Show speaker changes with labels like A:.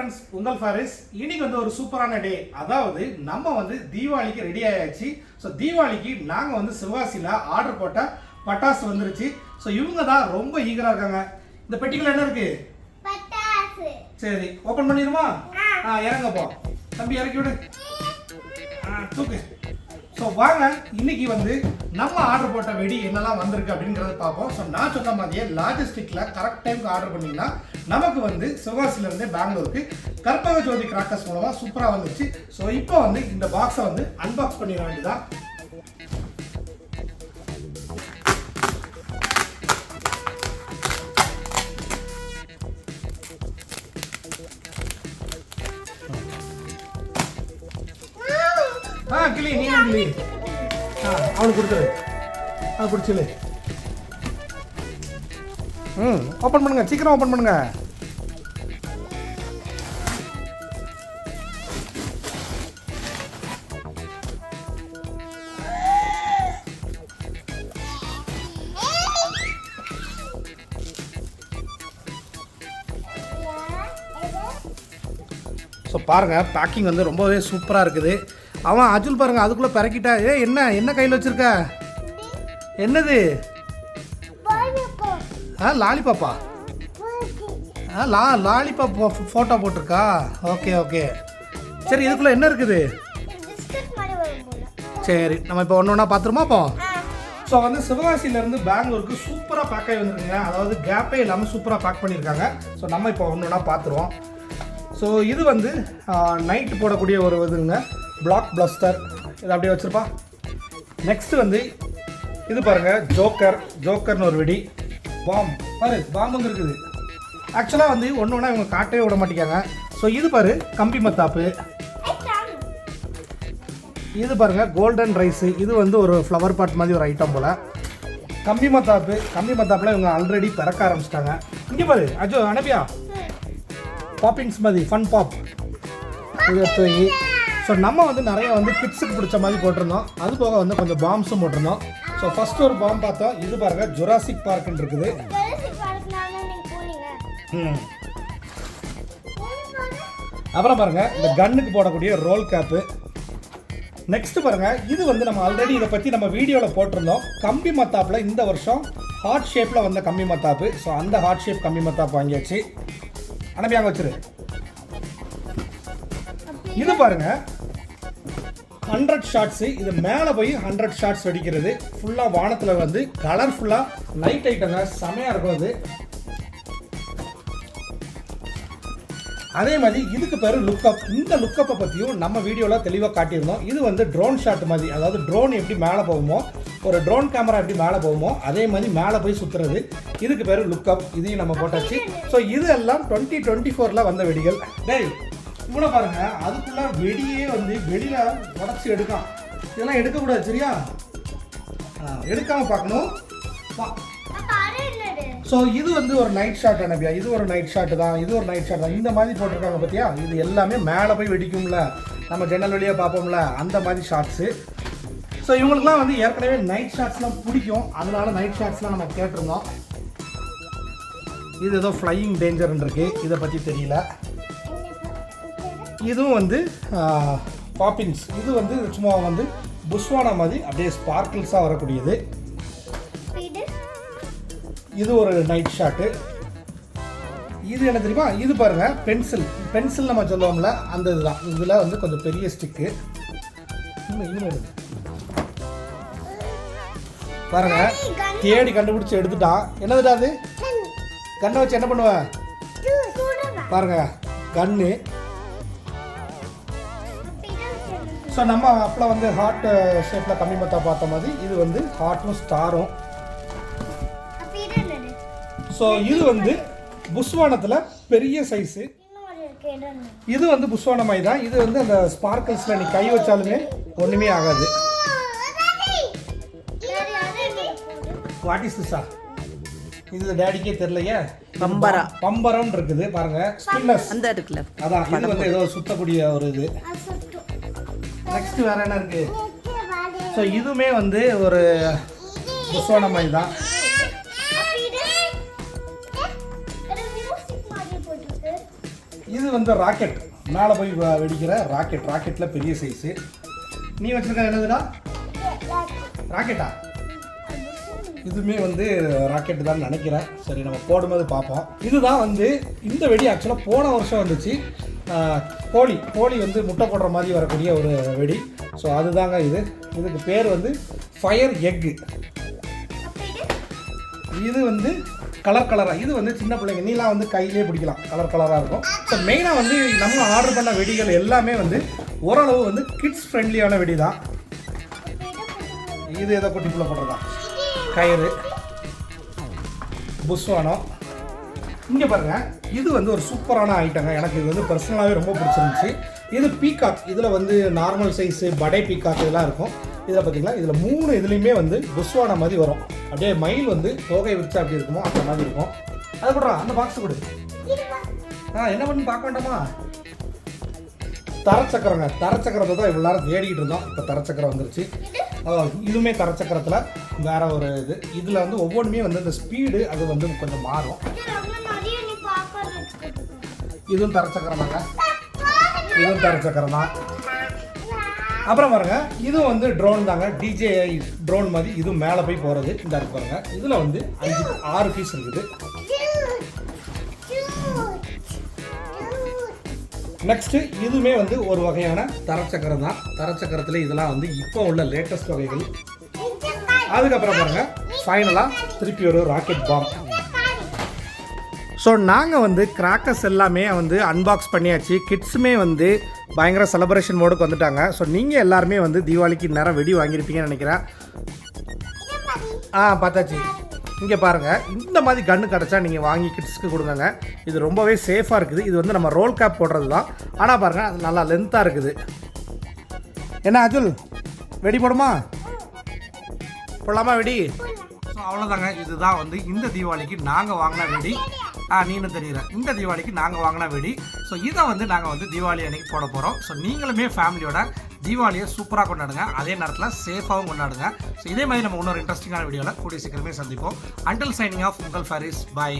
A: Friends, உங்கள் ஃபாரிஸ். இன்னைக்கு வந்து ஒரு சூப்பரான டே. அதாவது நம்ம வந்து தீபாவளிக்கு ரெடி ஆயாச்சு. ஸோ தீபாவளிக்கு நாங்கள் வந்து சிவகாசியில் ஆர்டர் போட்ட பட்டாசு வந்துருச்சு. ஸோ இவங்க தான் ரொம்ப ஈகராக இருக்காங்க. இந்த பெட்டிக்குள்ள என்ன இருக்கு?
B: பட்டாசு.
A: சரி, ஓப்பன் பண்ணிடுமா? இறங்கப்போ தம்பி, இறக்கி விடு. தூக்கு. ஸோ வாங்க, இன்னைக்கு வந்து நம்ம ஆர்டர் போட்ட வெடி என்னெல்லாம் வந்திருக்கு அப்படிங்கிறத பார்ப்போம். ஸோ நான் சொன்ன மாதிரியே லாஜிஸ்டிக்கில் கரெக்ட் டைமுக்கு ஆர்டர் பண்ணிங்கன்னா நமக்கு வந்து சிவகாசிலேருந்து பெங்களூருக்கு கற்பக கிராக்கர்ஸ் மூலமாக சூப்பராக வந்துச்சு. ஸோ இப்போ வந்து இந்த பாக்ஸை வந்து அன்பாக்ஸ் பண்ணிட வேண்டியதான். கிளி, நீ கிளி. அவனுக்கு கொடுத்துரு, அது பிடிச்சிரு. ஓப்பன் பண்ணுங்க, சீக்கிரம் ஓப்பன் பண்ணுங்க. ஸோ பாருங்க, பேக்கிங் வந்து ரொம்பவே சூப்பராக இருக்குது. அவன் அஜுல் பாருங்க, அதுக்குள்ளே பிறக்கிட்டா. என்ன கையில் வச்சிருக்க? என்னது? லாலிபாப்பா. லாலிபாப் ஃபோட்டோ போட்டிருக்கா? Okay okay. சரி, இதுக்குள்ளே என்ன இருக்குது? சரி, நம்ம இப்போ ஒன்று ஒன்றா பார்த்துருமா அப்போ? ஸோ வந்து சிவகாசியிலேருந்து பெங்களூருக்கு சூப்பராக பேக் ஆகி வந்துருக்குங்க. அதாவது கேப்பே இல்லாமல் சூப்பராக பேக் பண்ணியிருக்காங்க. ஸோ நம்ம இப்போ ஒன்று ஒன்றா பார்த்துருவோம். ஸோ இது வந்து நைட்டு போடக்கூடிய ஒரு இதுங்க, பிளாக் பிளஸ்டர். இது அப்படியே வச்சுருப்பா. நெக்ஸ்ட்டு வந்து இது பாருங்கள், ஜோக்கர்னு ஒரு வெடி. பாரு, பாம்புங்க இருக்குது. ஆக்சுவலாக வந்து ஒன்று ஒன்றா இவங்க காட்டவே விட மாட்டேங்காங்க. ஸோ இது பாரு, கம்பி மத்தாப்பு. இது பாருங்கள், கோல்டன் ரைஸு. இது வந்து ஒரு ஃப்ளவர் பாட் மாதிரி ஒரு ஐட்டம் போல். கம்பி மத்தாப்பில் இவங்க ஆல்ரெடி பிறக்க ஆரம்பிச்சிட்டாங்க. இங்கே பாரு அஜோ, அனுப்பியா பாப்பிங்ஸ் மாதிரி ஃபன் பாப். இது எடுத்து. ஸோ நம்ம வந்து நிறைய வந்து கிட்ஸுக்கு பிடிச்ச மாதிரி போட்டிருந்தோம். அது போக வந்து கொஞ்சம் பாம்ஸும் போட்டிருந்தோம். ஸோ ஃபஸ்ட்டு ஒரு பாம் பார்த்தோம். இது பாருங்கள், ஜுராசிக் பார்க்குன்னு இருக்குது. அப்புறம் பாருங்கள், இந்த கன்னுக்கு போடக்கூடிய ரோல் கேப்பு. நெக்ஸ்ட்டு பாருங்கள், இது வந்து நம்ம ஆல்ரெடி இதை பற்றி நம்ம வீடியோவில் போட்டிருந்தோம். கம்பி மத்தாப்பில் இந்த வருஷம் ஹார்ட் ஷேப்பில் வந்த கம்பி மத்தாப்பு. ஸோ அந்த ஹார்ட் ஷேப் கம்பி மத்தாப்பு வாங்கியாச்சு. அனுப்பியாங்க வச்சிரு. இது பாருங்க, 100 ஷாட்ஸு. இது மேலே போய் 100 ஷாட்ஸ் வெடிக்கிறது. ஃபுல்லாக வானத்தில் வந்து கலர்ஃபுல்லாக லைட் ஐட்டங்க, செமையாக இருக்கும் அது. அதே மாதிரி இதுக்கு பேர் லுக்கப். இந்த லுக்கப்பை பற்றியும் நம்ம வீடியோவில் தெளிவாக காட்டியிருந்தோம். இது வந்து ட்ரோன் ஷாட் மாதிரி. அதாவது ட்ரோன் எப்படி மேலே போகுமோ, ஒரு ட்ரோன் கேமரா எப்படி மேலே போகுமோ அதே மாதிரி மேலே போய் சுற்றுறது. இதுக்கு பேர் லுக்கப். இதையும் நம்ம போட்டாச்சு. ஸோ இது எல்லாம் 2024 வந்த வெடிகள். டேய், இவ்வளோ பாருங்க, அதுக்குள்ள வெடியே வந்து வெளியில் உடச்சி எடுக்கலாம். இதெல்லாம் எடுக்கக்கூடாது, சரியா? எடுக்காமல் பார்க்கணும். ஸோ இது வந்து ஒரு நைட் ஷாட் அனுப்பியா. இது ஒரு நைட் ஷாட்டு தான், இது ஒரு நைட் ஷாட் தான். இந்த மாதிரி போட்டிருக்காங்க பார்த்தியா? இது எல்லாமே மேலே போய் வெடிக்கும்ல, நம்ம ஜன்னல் வழியாக பார்ப்போம்ல, அந்த மாதிரி ஷாட்ஸு. ஸோ இவங்களுக்குலாம் வந்து ஏற்கனவே நைட் ஷாட்ஸ்லாம் பிடிக்கும். அதனால நைட் ஷாட்ஸ்லாம் நம்ம கேட்டிருந்தோம். இது ஏதோ ஃப்ளையிங் டேஞ்சர்ன்னு இருக்குது, இதை பற்றி தெரியல. இதுவும் வந்து பாப்பின்ஸ். இது வந்து சும்மா வந்து புஷ்வானா மாதிரி அப்படியே ஸ்பார்க்கிள்ஸாக வரக்கூடியது. இது ஒரு நைட் ஷாட்டு. இது என்ன தெரியுமா? இது பாருங்கள், பென்சில் நம்ம சொல்லுவோம்ல, அந்த இதுதான். இதில் வந்து கொஞ்சம் பெரிய ஸ்டிக்கு. பாருங்க, தேடி கண்டுபிடிச்சி எடுத்துட்டான். என்னதுடா அது? கண்ணை வச்சு என்ன பண்ணுவேன் பாருங்க, கண்ணு. ஸோ நம்ம அப்போ வந்து ஹார்ட் ஷேப்பில் கம்மி மத்தா பார்த்த மாதிரி இது வந்து ஹார்ட்டும் ஸ்டாரும். ஸோ இது வந்து புஷ்வானத்தில் பெரிய சைஸு. இது வந்து புஷ்வான மாதிரி தான். இது வந்து அந்த ஸ்பார்க்கிள்ஸில் நீ கை வச்சாலுமே ஒன்றுமே ஆகாது. What is this? இது டேடிக்கே தெரியலையே. பம்பரம் இருக்குது பாருங்க, ஸ்பின்னர்ஸ் அந்த இருக்குல்ல, அதான். இது வந்து ஏதோ சுத்தக்கூடிய ஒரு இது. நெக்ஸ்ட் வேற என்ன இருக்கு? ஸோ இதுவுமே வந்து ஒரு புஷ்வான மாதிரி தான். இது வந்து ராக்கெட், மேலே போய் வெடிக்கிற ராக்கெட்டில் பெரிய சைஸு. நீ வச்சுருக்க என்னதுடா? ராக்கெட்டா? இதுவுமே வந்து ராக்கெட்டு தான் நினைக்கிறேன். சரி, நம்ம போடும்போது பார்ப்போம். இதுதான் வந்து இந்த வெடி ஆக்சுவலாக போன வருஷம் வந்துச்சு. கோழி வந்து முட்டை போடுற மாதிரி வரக்கூடிய ஒரு வெடி. ஸோ அதுதாங்க இதுக்கு பேர் வந்து ஃபயர் எக்கு. இது வந்து கலராக, இது வந்து சின்ன பிள்ளைங்க நீலாம் வந்து கையிலே பிடிக்கலாம், கலராக இருக்கும். ஸோ மெயினாக வந்து நம்ம ஆர்டர் பண்ண வெடிகள் எல்லாமே வந்து ஓரளவு வந்து கிட்ஸ் ஃப்ரெண்ட்லியான வெடி தான். இது ஏதோ குட்டிப்புள்ள போடுறதான் கயிறு, புஸ்வானம். இங்கே பாருங்கள், இது வந்து ஒரு சூப்பரான ஐட்டங்க. எனக்கு இது வந்து பர்சனலாகவே ரொம்ப பிடிச்சிருந்துச்சு. இது பீகாக், இதில் வந்து நார்மல் சைஸு, படை பீகாக் இதெல்லாம் இருக்கும். இதில் பார்த்தீங்களா, இதில் 3 இதுலேயுமே வந்து புஸ்வானா மாதிரி வரும். அப்படியே மயில் வந்து தோகை வச்சு அப்படி இருக்குமோ அந்த மாதிரி இருக்கும். அது கூட அந்த பாக்ஸ் கொடு. என்ன பண்ணு பார்க்க வேண்டாமா? தரச்சக்கரங்க, தரச்சக்கரத்தை தான் இவ்வளோ நேரம் தேடிக்கிட்டு இருந்தோம். இப்போ தரச்சக்கரம் வந்துருச்சு. இதுவுமே தரச்சக்கரத்தில் வேற ஒரு இதில் வந்து ஒவ்வொன்றுமே வந்து இந்த ஸ்பீடு அது வந்து கொஞ்சம் மாறும். இதுவும் தரச்சக்கரம் தாங்க, இதுவும் தரச்சக்கரம் தான். அப்புறம் பாருங்க, இதுவும் வந்து ட்ரோன் தாங்க, DJI ட்ரோன் மாதிரி. இதுவும் மேலே போய் போகிறது. இந்த இருக்கு பாருங்க, இதில் வந்து 6 பீஸ் இருக்குது. நெக்ஸ்ட்டு இதுவுமே வந்து ஒரு வகையான தரச்சக்கரம் தான். தரச்சக்கரத்தில் இதெல்லாம் வந்து இப்போ உள்ள லேட்டஸ்ட் வகைகள். அதுக்கப்புறம் பாருங்கள், ஃபைனலாக திருப்பி ஒரு ராக்கெட் பாம். ஸோ நாங்கள் வந்து கிராக்கர்ஸ் எல்லாமே வந்து அன்பாக்ஸ் பண்ணியாச்சு. கிட்ஸுமே வந்து பயங்கர செலிப்ரேஷன் மோடுக்கு வந்துட்டாங்க. ஸோ நீங்கள் எல்லாருமே வந்து தீபாவளிக்கு நேரம் வெடி வாங்கியிருப்பீங்கன்னு நினைக்கிறேன். பார்த்தாச்சு. இங்கே பாருங்கள், இந்த மாதிரி கன்று கிடச்சா நீங்கள் வாங்கி கிட்ஸ்க்கு கொடுங்க. இது ரொம்பவே சேஃபாக இருக்குது. இது வந்து நம்ம ரோல் கேப் போடுறது தான். ஆனால் பாருங்கள், அது நல்லா லென்த்தாக இருக்குது. என்ன அஜுல், வெடி போடுமா? போடலாமா வெடி? ஸோ அவ்வளோதாங்க. இதுதான் வந்து இந்த தீபாவளிக்கு நாங்கள் வாங்கின வெடி. நீனும் தெரியல, இந்த தீபாவளிக்கு நாங்கள் வாங்கின வெடி. ஸோ இதை வந்து நாங்கள் வந்து தீபாவளி அன்றைக்கி போட போகிறோம். ஸோ நீங்களுமே ஃபேமிலியோட தீபாவளியை சூப்பராக கொண்டாடுங்க, அதே நேரத்தில் சேஃபாகவும் கொண்டாடுங்க. ஸோ இதே மாதிரி நம்ம இன்னொரு இன்ட்ரெஸ்டிங்கான வீடியோவில் கூடிய சீக்கிரமே சந்திப்போம். அன்டில் சைனிங் ஆஃப், உங்கள் ஃபரிஸ். பாய்.